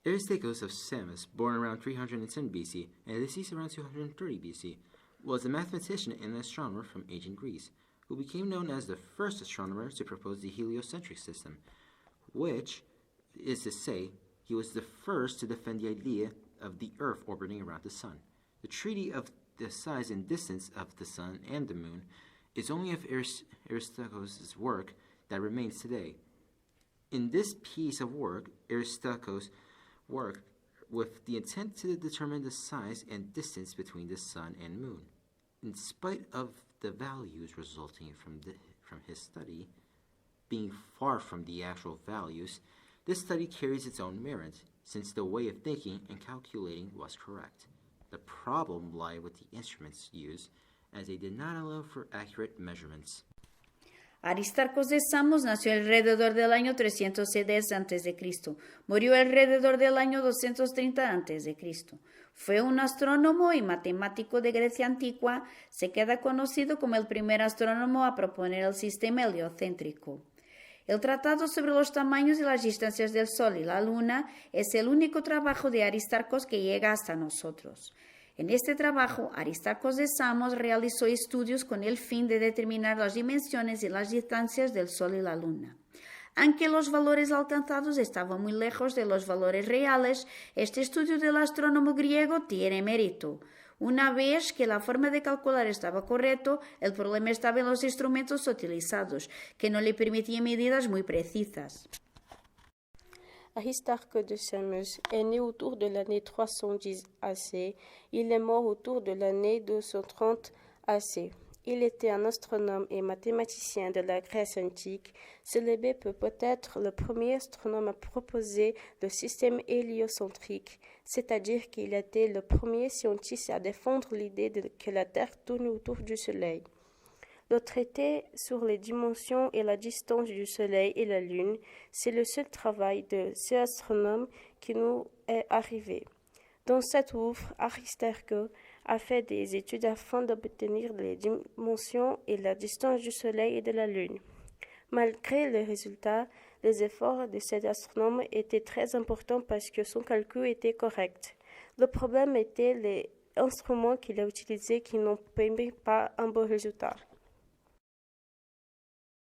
Aristarchus of Samos, born around 310 BC and deceased around 230 BC, was a mathematician and astronomer from ancient Greece, who became known as the first astronomer to propose the heliocentric system, which is to say, he was the first to defend the idea of the Earth orbiting around the Sun. The treaty of the size and distance of the Sun and the Moon is only of Aristarchus' work that remains today. In this piece of work, Aristarchus worked with the intent to determine the size and distance between the Sun and Moon. In spite of the values resulting from his study being far from the actual values, this study carries its own merit, since the way of thinking and calculating was correct. The problem lay with the instruments used, as they did not allow for accurate measurements. Aristarchus de Samos nació alrededor del año 310 a.C. Murió alrededor del año 230 a.C. Fue un astrónomo y matemático de Grecia antigua. Se queda conocido como el primer astrónomo a proponer el sistema heliocéntrico. El Tratado sobre los tamaños y las distancias del Sol y la Luna es el único trabajo de Aristarchus que llega hasta nosotros. En este trabajo, Aristarchus de Samos realizó estudios con el fin de determinar las dimensiones y las distancias del Sol y la Luna. Aunque los valores alcanzados estaban muy lejos de los valores reales, este estudio del astrónomo griego tiene mérito. Una vez que la forma de calcular estaba correcta, el problema estaba en los instrumentos utilizados, que no le permitían medidas muy precisas. Aristarchus de Samos est né autour de l'année 310 AC. Il est mort autour de l'année 230 AC. Il était un astronome et mathématicien de la Grèce antique. Célébré peut-être le premier astronome à proposer le système héliocentrique, c'est-à-dire qu'il était le premier scientiste à défendre l'idée que la Terre tourne autour du Soleil. Le traité sur les dimensions et la distance du Soleil et la Lune, c'est le seul travail de ce astronome qui nous est arrivé. Dans cette œuvre, Aristarchus a fait des études afin d'obtenir les dimensions et la distance du Soleil et de la Lune. Malgré les résultats, les efforts de cet astronome étaient très importants parce que son calcul était correct. Le problème était les instruments qu'il a utilisés qui n'ont permis pas un bon résultat.